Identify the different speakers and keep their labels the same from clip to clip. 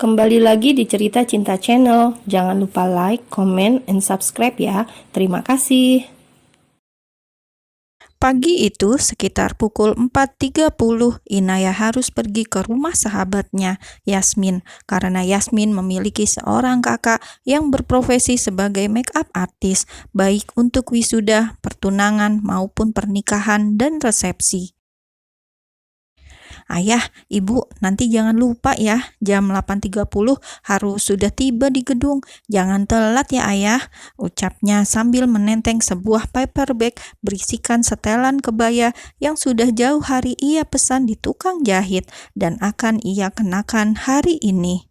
Speaker 1: Kembali lagi di Cerita Cinta Channel. Jangan lupa like, comment, and subscribe ya. Terima kasih.
Speaker 2: Pagi itu sekitar pukul 4.30, Inaya harus pergi ke rumah sahabatnya, Yasmin, karena Yasmin memiliki seorang kakak yang berprofesi sebagai make-up artist, baik untuk wisuda, pertunangan, maupun pernikahan dan resepsi. Ayah, ibu, nanti jangan lupa ya, jam 8.30 harus sudah tiba di gedung. Jangan telat ya ayah, ucapnya sambil menenteng sebuah paper bag berisikan setelan kebaya yang sudah jauh hari ia pesan di tukang jahit dan akan ia kenakan hari ini.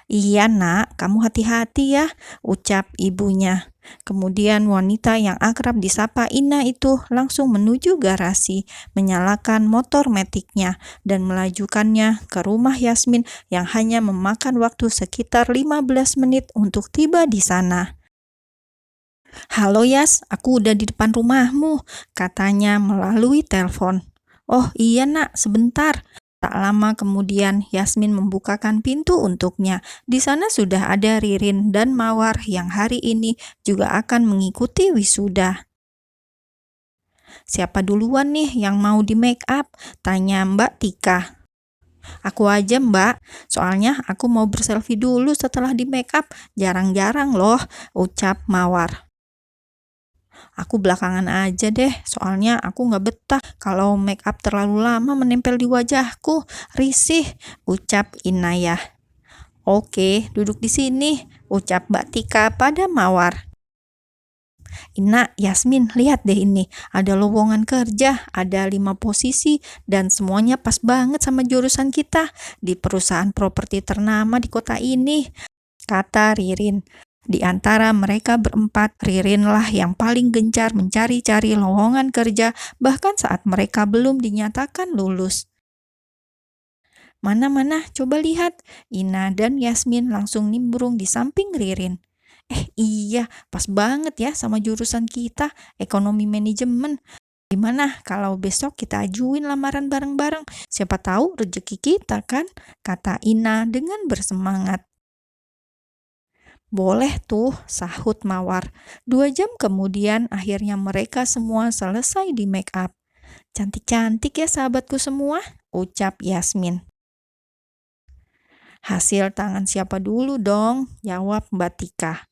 Speaker 2: Iya nak, kamu hati-hati ya, ucap ibunya. Kemudian wanita yang akrab disapa Ina itu langsung menuju garasi, menyalakan motor metiknya dan melajukannya ke rumah Yasmin yang hanya memakan waktu sekitar 15 menit untuk tiba di sana. "Halo Yas, aku udah di depan rumahmu," katanya melalui telepon. "Oh iya nak, sebentar." Tak lama kemudian Yasmin membukakan pintu untuknya. Di sana sudah ada Ririn dan Mawar yang hari ini juga akan mengikuti wisuda. "Siapa duluan nih yang mau di make up?" tanya Mbak Tika. "Aku aja Mbak, soalnya aku mau berselfie dulu setelah di make up. Jarang-jarang loh," ucap Mawar. "Aku belakangan aja deh, soalnya aku nggak betah kalau make up terlalu lama menempel di wajahku, risih," ucap Inayah. "Oke, duduk di sini," ucap Mbak Tika pada Mawar. "Ina, Yasmin, lihat deh ini, ada lowongan kerja, ada 5 posisi, dan semuanya pas banget sama jurusan kita, di perusahaan properti ternama di kota ini," kata Ririn. Di antara mereka berempat, Ririnlah yang paling gencar mencari-cari lowongan kerja bahkan saat mereka belum dinyatakan lulus. "Mana-mana, coba lihat." Ina dan Yasmin langsung nimbrung di samping Ririn. Iya, pas banget ya sama jurusan kita, ekonomi manajemen. Gimana kalau besok kita ajuin lamaran bareng-bareng? Siapa tahu rezeki kita kan?" kata Ina dengan bersemangat. "Boleh tuh," sahut Mawar. 2 jam kemudian akhirnya mereka semua selesai di make up. "Cantik-cantik ya sahabatku semua," ucap Yasmin. "Hasil tangan siapa dulu dong?" jawab Mbak Tika.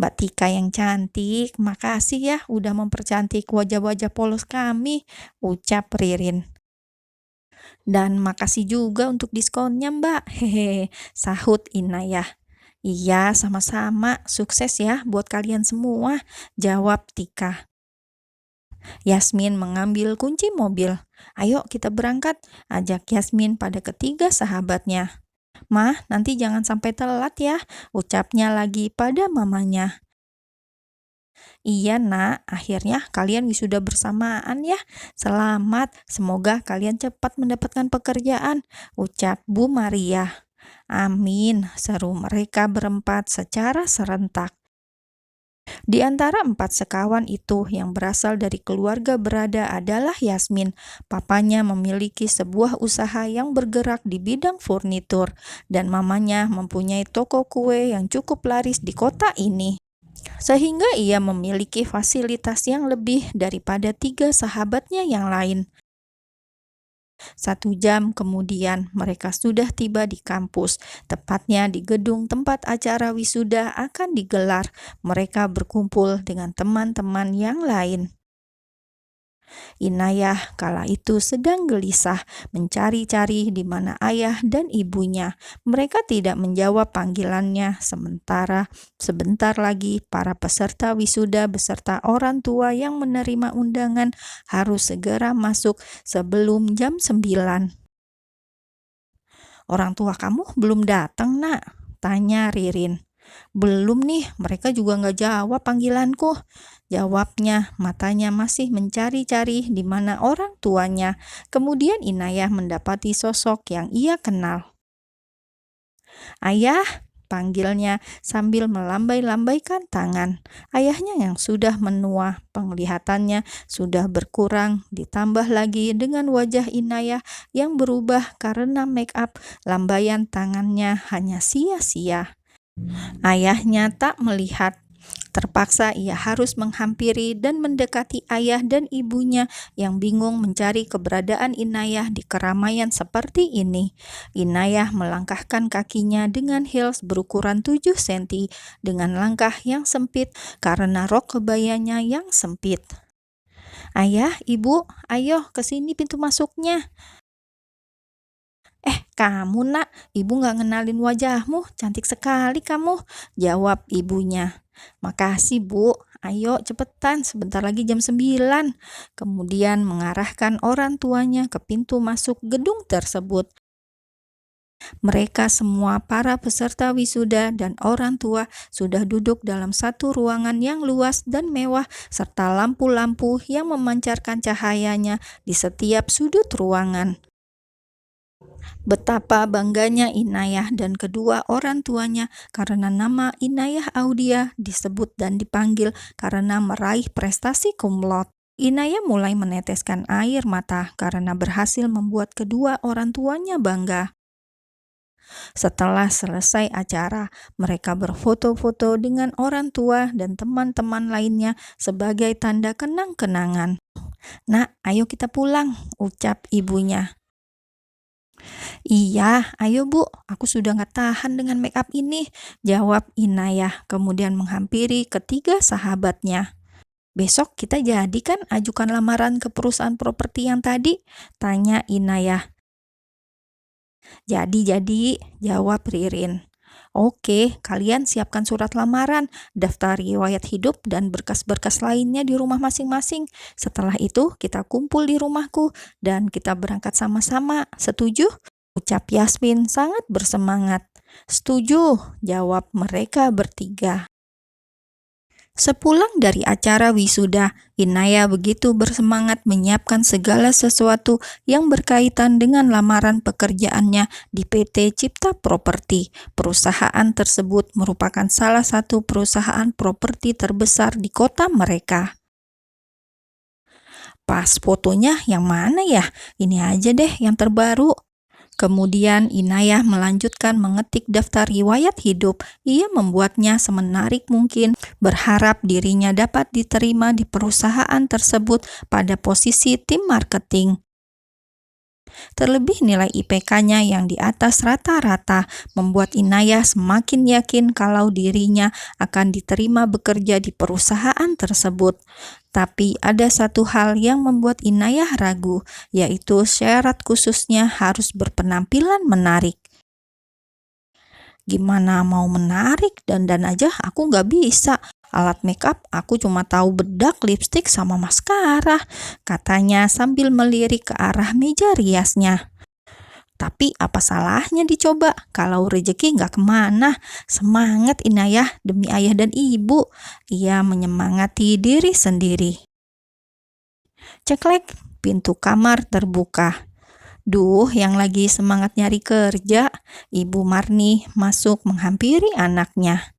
Speaker 2: "Mbak Tika yang cantik, makasih ya udah mempercantik wajah-wajah polos kami," ucap Ririn. "Dan makasih juga untuk diskonnya Mbak, hehe," sahut Inayah. "Iya, sama-sama. Sukses ya buat kalian semua," jawab Tika. Yasmin mengambil kunci mobil. "Ayo kita berangkat," ajak Yasmin pada ketiga sahabatnya. "Mah, nanti jangan sampai telat ya," ucapnya lagi pada mamanya. "Iya nak, akhirnya kalian wisuda bersamaan ya. Selamat, semoga kalian cepat mendapatkan pekerjaan," ucap Bu Maria. "Amin," seru mereka berempat secara serentak. Di antara 4 sekawan itu yang berasal dari keluarga berada adalah Yasmin. Papanya memiliki sebuah usaha yang bergerak di bidang furnitur dan mamanya mempunyai toko kue yang cukup laris di kota ini. Sehingga ia memiliki fasilitas yang lebih daripada 3 sahabatnya yang lain. 1 jam kemudian mereka sudah tiba di kampus, tepatnya di gedung tempat acara wisuda akan digelar. Mereka berkumpul dengan teman-teman yang lain. Inayah kala itu sedang gelisah mencari-cari di mana ayah dan ibunya. Mereka tidak menjawab panggilannya, sementara sebentar lagi para peserta wisuda beserta orang tua yang menerima undangan harus segera masuk sebelum jam 9. "Orang tua kamu belum datang nak?" tanya Ririn. "Belum nih, mereka juga nggak jawab panggilanku," jawabnya, matanya masih mencari-cari di mana orang tuanya. Kemudian Inayah mendapati sosok yang ia kenal. "Ayah," Panggilnya sambil melambai-lambaikan tangan. Ayahnya yang sudah menua, penglihatannya sudah berkurang, ditambah lagi dengan wajah Inayah yang berubah karena make up, lambaian tangannya hanya sia-sia. Ayahnya tak melihat. Terpaksa ia harus menghampiri dan mendekati ayah dan ibunya yang bingung mencari keberadaan Inayah di keramaian seperti ini. Inayah melangkahkan kakinya dengan heels berukuran 7 cm dengan langkah yang sempit karena rok kebayanya yang sempit. "Ayah, ibu, ayo ke sini pintu masuknya." "Kamu nak, ibu gak ngenalin wajahmu, cantik sekali kamu," jawab ibunya. "Makasih bu, ayo cepetan, sebentar lagi jam 9. Kemudian mengarahkan orang tuanya ke pintu masuk gedung tersebut. Mereka semua para peserta wisuda dan orang tua sudah duduk dalam satu ruangan yang luas dan mewah serta lampu-lampu yang memancarkan cahayanya di setiap sudut ruangan. Betapa bangganya Inayah dan kedua orang tuanya karena nama Inayah Audia disebut dan dipanggil karena meraih prestasi cum laude. Inayah mulai meneteskan air mata karena berhasil membuat kedua orang tuanya bangga. Setelah selesai acara, mereka berfoto-foto dengan orang tua dan teman-teman lainnya sebagai tanda kenang-kenangan. "Nak, ayo kita pulang," ucap ibunya. "Iya, ayo bu, aku sudah gak tahan dengan make up ini," jawab Inayah, kemudian menghampiri ketiga sahabatnya. "Besok kita jadi kan ajukan lamaran ke perusahaan properti yang tadi?" tanya Inayah. Jadi, jawab Ririn. "Oke, kalian siapkan surat lamaran, daftar riwayat hidup, dan berkas-berkas lainnya di rumah masing-masing. Setelah itu, kita kumpul di rumahku dan kita berangkat sama-sama. Setuju?" ucap Yasmin sangat bersemangat. "Setuju," jawab mereka bertiga. Sepulang dari acara wisuda, Inayah begitu bersemangat menyiapkan segala sesuatu yang berkaitan dengan lamaran pekerjaannya di PT Cipta Properti. Perusahaan tersebut merupakan salah satu perusahaan properti terbesar di kota mereka. "Pas fotonya yang mana ya? Ini aja deh yang terbaru." Kemudian Inayah melanjutkan mengetik daftar riwayat hidup. Ia membuatnya semenarik mungkin, berharap dirinya dapat diterima di perusahaan tersebut pada posisi tim marketing. Terlebih nilai IPK-nya yang di atas rata-rata membuat Inayah semakin yakin kalau dirinya akan diterima bekerja di perusahaan tersebut. Tapi ada satu hal yang membuat Inayah ragu, yaitu syarat khususnya harus berpenampilan menarik. "Gimana mau menarik? Dandan aja aku nggak bisa. Alat makeup aku cuma tahu bedak, lipstik, sama maskara," katanya sambil melirik ke arah meja riasnya. "Tapi apa salahnya dicoba? Kalau rezeki nggak kemana." Semangat Inayah demi ayah dan ibu. Ia menyemangati diri sendiri. Ceklek, pintu kamar terbuka. "Duh, yang lagi semangat nyari kerja." Ibu Marni masuk menghampiri anaknya.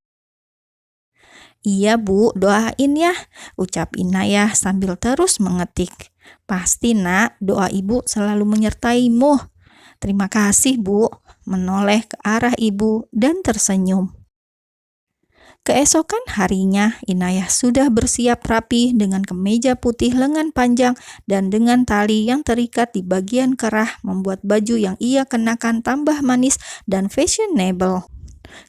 Speaker 2: "Iya bu, doain ya," ucap Inayah sambil terus mengetik. "Pasti nak, doa ibu selalu menyertaimu." "Terima kasih bu," menoleh ke arah ibu dan tersenyum. Keesokan harinya, Inayah sudah bersiap rapi dengan kemeja putih lengan panjang dan dengan tali yang terikat di bagian kerah membuat baju yang ia kenakan tambah manis dan fashionable.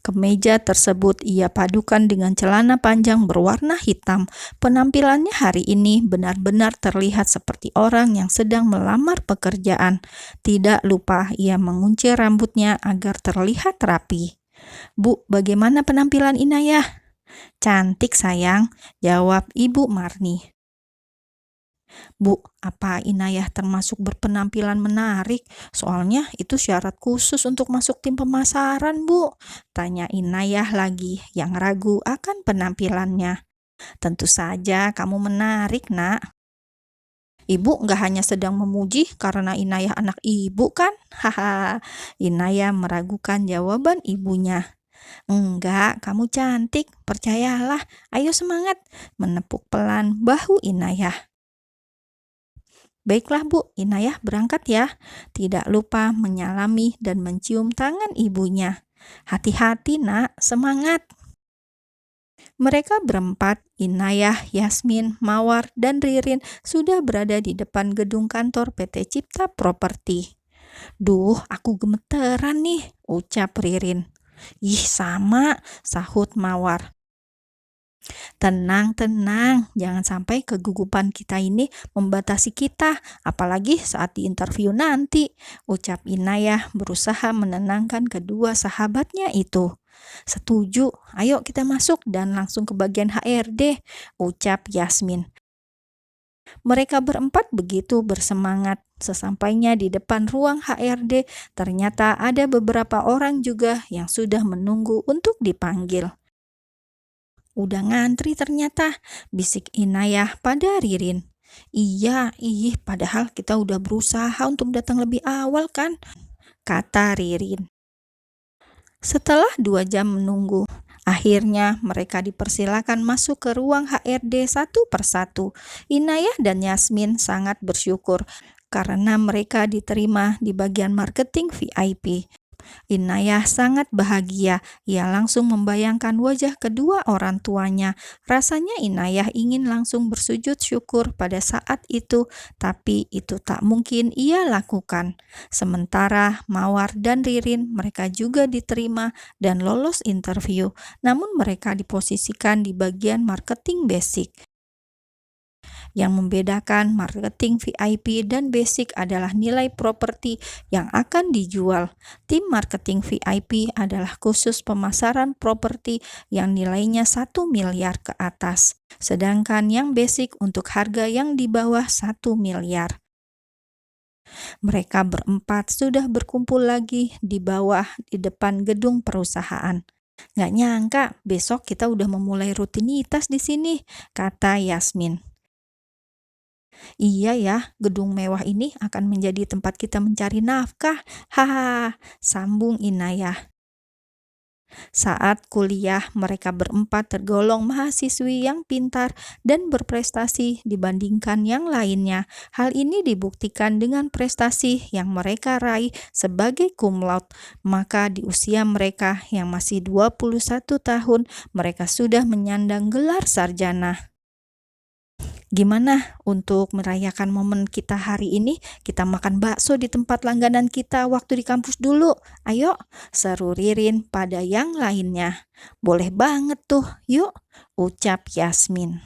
Speaker 2: Kemeja tersebut ia padukan dengan celana panjang berwarna hitam. Penampilannya hari ini benar-benar terlihat seperti orang yang sedang melamar pekerjaan. Tidak lupa ia mengunci rambutnya agar terlihat rapi. "Bu, bagaimana penampilan Inayah?" "Cantik sayang," jawab Ibu Marni. "Bu, apa Inayah termasuk berpenampilan menarik? Soalnya itu syarat khusus untuk masuk tim pemasaran, Bu," tanya Inayah lagi yang ragu akan penampilannya. "Tentu saja kamu menarik, nak." "Ibu nggak hanya sedang memuji karena Inayah anak ibu kan?" Haha, Inayah meragukan jawaban ibunya. Enggak, kamu cantik, percayalah. Ayo semangat, menepuk pelan bahu Inayah. Baiklah Bu, Inayah berangkat ya. Tidak lupa menyalami dan mencium tangan ibunya. Hati-hati nak, semangat. Mereka berempat, Inayah, Yasmin, Mawar, dan Ririn sudah berada di depan gedung kantor PT Cipta Properti. Duh, aku gemeteran nih, ucap Ririn. Ih, sama, sahut Mawar. Tenang, tenang, jangan sampai kegugupan kita ini membatasi kita, apalagi saat di interview nanti, ucap Inayah berusaha menenangkan kedua sahabatnya itu. Setuju, ayo kita masuk dan langsung ke bagian HRD, ucap Yasmin. Mereka berempat begitu bersemangat. Sesampainya di depan ruang HRD, ternyata ada beberapa orang juga yang sudah menunggu untuk dipanggil. Udah ngantri ternyata, bisik Inayah pada Ririn. Iya, padahal kita udah berusaha untuk datang lebih awal kan, kata Ririn. Setelah 2 jam menunggu, akhirnya mereka dipersilakan masuk ke ruang HRD satu persatu. Inayah dan Yasmin sangat bersyukur karena mereka diterima di bagian marketing VIP. Inayah sangat bahagia. Ia langsung membayangkan wajah kedua orang tuanya. Rasanya Inayah ingin langsung bersujud syukur pada saat itu, tapi itu tak mungkin ia lakukan. Sementara Mawar dan Ririn, mereka juga diterima dan lolos interview, namun mereka diposisikan di bagian marketing basic. Yang membedakan marketing VIP dan basic adalah nilai properti yang akan dijual. Tim marketing VIP adalah khusus pemasaran properti yang nilainya 1 miliar ke atas. Sedangkan yang basic untuk harga yang di bawah 1 miliar. Mereka berempat sudah berkumpul lagi di bawah di depan gedung perusahaan. Nggak nyangka besok kita udah memulai rutinitas di sini, kata Yasmin. Iya ya, gedung mewah ini akan menjadi tempat kita mencari nafkah. Haha, sambung Inayah. Saat kuliah, mereka berempat tergolong mahasiswi yang pintar dan berprestasi dibandingkan yang lainnya. Hal ini dibuktikan dengan prestasi yang mereka raih sebagai cum laude. Maka di usia mereka yang masih 21 tahun, mereka sudah menyandang gelar sarjana. Gimana untuk merayakan momen kita hari ini? Kita makan bakso di tempat langganan kita waktu di kampus dulu. Ayo, seru Ririn pada yang lainnya. Boleh banget tuh, yuk, ucap Yasmin.